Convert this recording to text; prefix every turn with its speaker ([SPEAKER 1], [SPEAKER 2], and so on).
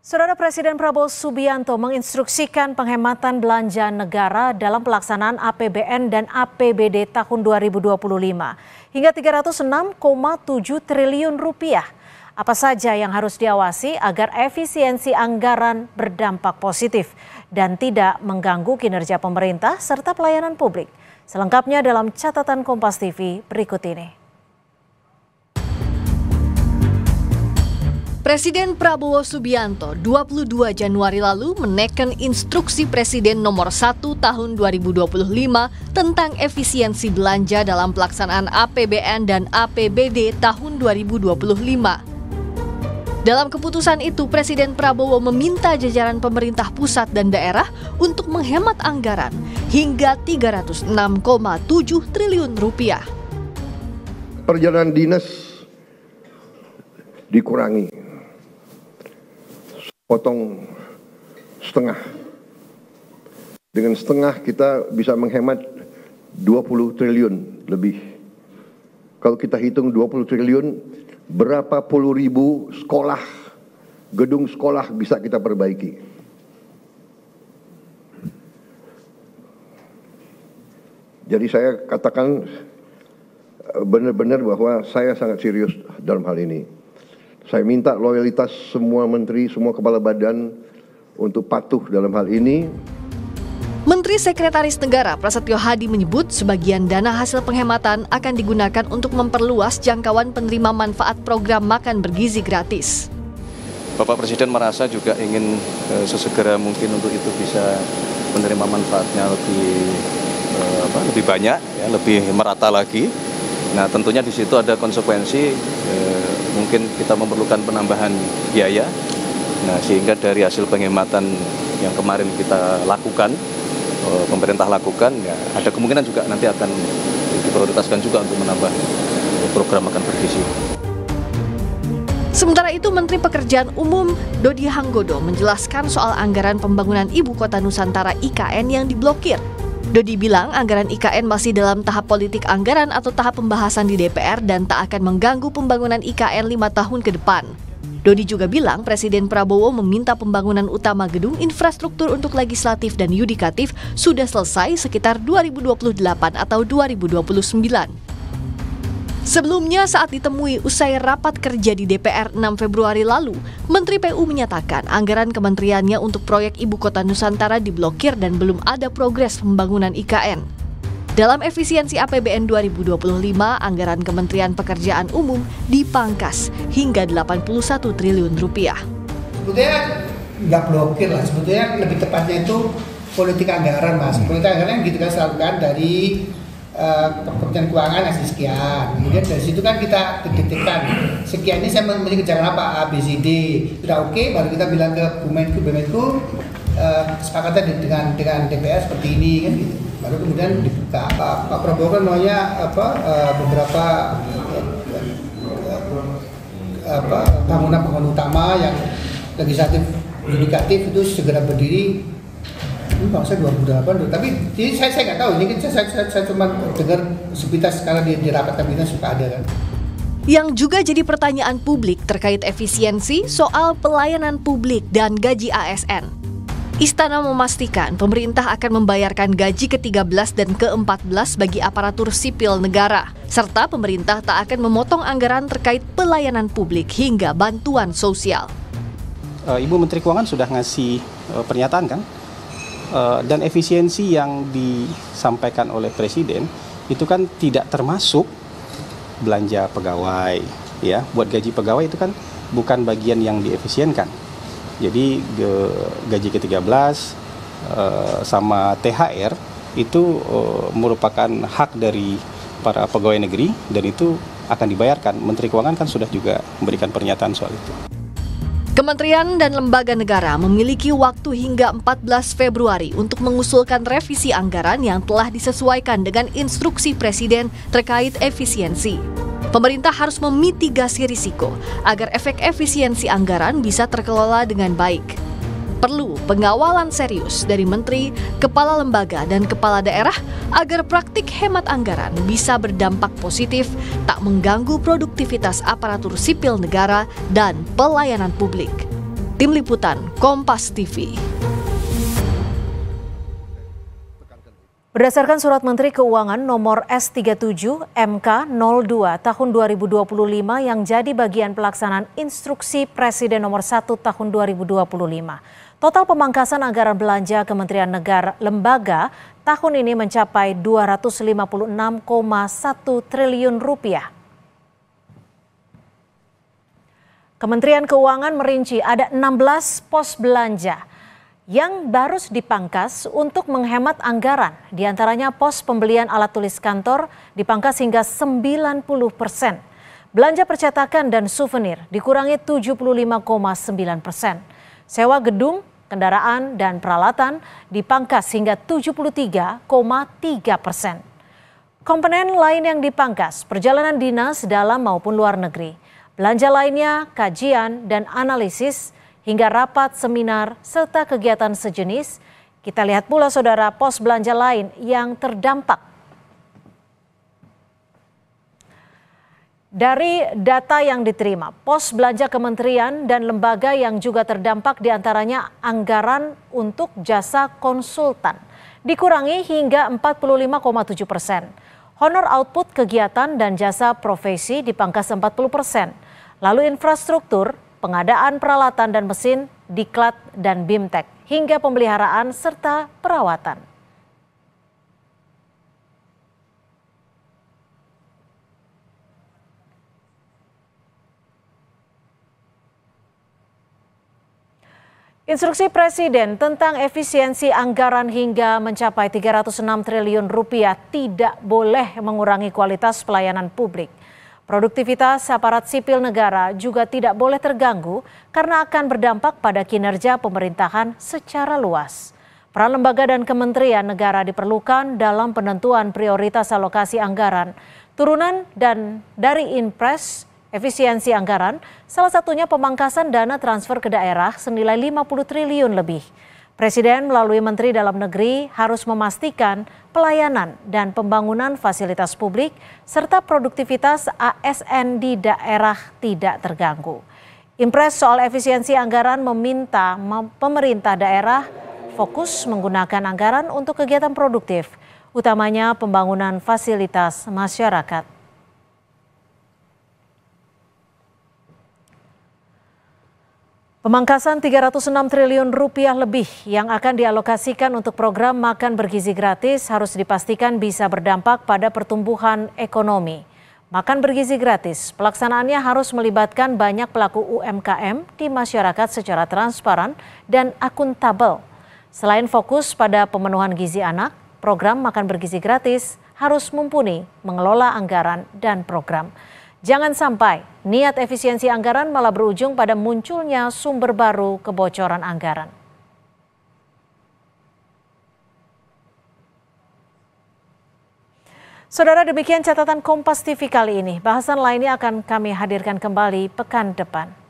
[SPEAKER 1] Saudara Presiden Prabowo Subianto menginstruksikan penghematan belanja negara dalam pelaksanaan APBN dan APBD tahun 2025 hingga 306,7 triliun rupiah. Apa saja yang harus diawasi agar efisiensi anggaran berdampak positif dan tidak mengganggu kinerja pemerintah serta pelayanan publik. Selengkapnya dalam catatan Kompas TV berikut ini.
[SPEAKER 2] Presiden Prabowo Subianto 22 Januari lalu menekan instruksi Presiden nomor 1 tahun 2025 tentang efisiensi belanja dalam pelaksanaan APBN dan APBD tahun 2025. Dalam keputusan itu, Presiden Prabowo meminta jajaran pemerintah pusat dan daerah untuk menghemat anggaran hingga 306,7 triliun rupiah.
[SPEAKER 3] Perjalanan dinas dikurangi, potong setengah. Dengan setengah kita bisa menghemat 20 triliun lebih. Kalau kita hitung 20 triliun, berapa puluh ribu sekolah, gedung sekolah bisa kita perbaiki. Jadi saya katakan benar-benar bahwa saya sangat serius dalam hal ini. Saya minta loyalitas semua menteri, semua kepala badan untuk patuh dalam hal ini.
[SPEAKER 2] Menteri Sekretaris Negara Prasetyo Hadi menyebut sebagian dana hasil penghematan akan digunakan untuk memperluas jangkauan penerima manfaat program makan bergizi gratis.
[SPEAKER 4] Bapak Presiden merasa juga ingin sesegera mungkin untuk itu bisa menerima manfaatnya lebih banyak, ya, lebih merata lagi. Nah, tentunya di situ ada konsekuensi, mungkin kita memerlukan penambahan biaya. Nah, sehingga dari hasil penghematan yang kemarin kita lakukan, pemerintah lakukan, ya, ada kemungkinan juga nanti akan diprioritaskan juga untuk menambah program makan bergizi.
[SPEAKER 2] Sementara itu, Menteri Pekerjaan Umum Dodi Hanggodo menjelaskan soal anggaran pembangunan Ibu Kota Nusantara IKN yang diblokir. Dodi bilang anggaran IKN masih dalam tahap politik anggaran atau tahap pembahasan di DPR dan tak akan mengganggu pembangunan IKN 5 tahun ke depan. Dodi juga bilang Presiden Prabowo meminta pembangunan utama gedung infrastruktur untuk legislatif dan yudikatif sudah selesai sekitar 2028 atau 2029. Sebelumnya saat ditemui usai rapat kerja di DPR 6 Februari lalu, Menteri PU menyatakan anggaran kementeriannya untuk proyek Ibu Kota Nusantara diblokir dan belum ada progres pembangunan IKN. Dalam efisiensi APBN 2025, anggaran Kementerian Pekerjaan Umum dipangkas hingga 81 triliun rupiah.
[SPEAKER 5] Sebetulnya nggak blokir lah, sebetulnya lebih tepatnya itu politik anggaran, Mas. Politik anggaran yang kita selalukan dari Kementerian Keuangan ngasih sekian, kemudian dari situ kan kita detekkan sekian ini saya mesti kerjakan apa, A, B, C, D, sudah oke, baru kita bilang ke Bumenku kesepakatan dengan DPR seperti ini kan gitu, baru kemudian dibuka. Pak Prabowo kan maunya beberapa bangunan utama yang legislatif, yudikatif itu segera berdiri. Saya 2008, tapi saya nggak tahu, ini kan saya cuma dengar sepintas sekarang di rapat kabinet suka ada kan.
[SPEAKER 2] Yang juga jadi pertanyaan publik terkait efisiensi soal pelayanan publik dan gaji ASN. Istana memastikan pemerintah akan membayarkan gaji ke-13 dan ke-14 bagi aparatur sipil negara, serta pemerintah tak akan memotong anggaran terkait pelayanan publik hingga bantuan sosial.
[SPEAKER 6] Ibu Menteri Keuangan sudah ngasih pernyataan kan? Dan efisiensi yang disampaikan oleh Presiden itu kan tidak termasuk belanja pegawai, ya. Buat gaji pegawai itu kan bukan bagian yang diefisienkan. Jadi gaji ke-13 sama THR itu merupakan hak dari para pegawai negeri dan itu akan dibayarkan. Menteri Keuangan kan sudah juga memberikan pernyataan soal itu.
[SPEAKER 2] Kementerian dan lembaga negara memiliki waktu hingga 14 Februari untuk mengusulkan revisi anggaran yang telah disesuaikan dengan instruksi Presiden terkait efisiensi. Pemerintah harus memitigasi risiko agar efek efisiensi anggaran bisa terkelola dengan baik. Perlu pengawalan serius dari menteri, kepala lembaga, dan kepala daerah agar praktik hemat anggaran bisa berdampak positif, tak mengganggu produktivitas aparatur sipil negara dan pelayanan publik. Tim Liputan, Kompas TV.
[SPEAKER 1] Berdasarkan Surat Menteri Keuangan nomor S37 MK02 tahun 2025 yang jadi bagian pelaksanaan Instruksi Presiden nomor 1 tahun 2025. Total pemangkasan anggaran belanja Kementerian Negara Lembaga tahun ini mencapai 256,1 triliun rupiah. Kementerian Keuangan merinci ada 16 pos belanja yang baru dipangkas untuk menghemat anggaran. Di antaranya pos pembelian alat tulis kantor dipangkas hingga 90%. Belanja percetakan dan souvenir dikurangi 75,9%. Sewa gedung, kendaraan, dan peralatan dipangkas hingga 73,3%. Komponen lain yang dipangkas, perjalanan dinas dalam maupun luar negeri. Belanja lainnya, kajian dan analisis, hingga rapat, seminar, serta kegiatan sejenis. Kita lihat pula saudara pos belanja lain yang terdampak. Dari data yang diterima, pos belanja kementerian dan lembaga yang juga terdampak diantaranya anggaran untuk jasa konsultan dikurangi hingga 45,7%. Honor output kegiatan dan jasa profesi dipangkas 40%. Lalu infrastruktur, pengadaan peralatan dan mesin, diklat dan bimtek, hingga pemeliharaan serta perawatan. Instruksi Presiden tentang efisiensi anggaran hingga mencapai 306 triliun rupiah tidak boleh mengurangi kualitas pelayanan publik. Produktivitas aparat sipil negara juga tidak boleh terganggu karena akan berdampak pada kinerja pemerintahan secara luas. Peran lembaga dan kementerian negara diperlukan dalam penentuan prioritas alokasi anggaran. Turunan dan dari Inpres efisiensi anggaran, salah satunya pemangkasan dana transfer ke daerah senilai 50 triliun lebih. Presiden melalui Menteri Dalam Negeri harus memastikan pelayanan dan pembangunan fasilitas publik serta produktivitas ASN di daerah tidak terganggu. Impres soal efisiensi anggaran meminta pemerintah daerah fokus menggunakan anggaran untuk kegiatan produktif, utamanya pembangunan fasilitas masyarakat. Pemangkasan 306 triliun rupiah lebih yang akan dialokasikan untuk program makan bergizi gratis harus dipastikan bisa berdampak pada pertumbuhan ekonomi. Makan bergizi gratis, pelaksanaannya harus melibatkan banyak pelaku UMKM di masyarakat secara transparan dan akuntabel. Selain fokus pada pemenuhan gizi anak, program makan bergizi gratis harus mumpuni mengelola anggaran dan program. Jangan sampai niat efisiensi anggaran malah berujung pada munculnya sumber baru kebocoran anggaran. Saudara, demikian catatan Kompas TV kali ini. Bahasan lainnya akan kami hadirkan kembali pekan depan.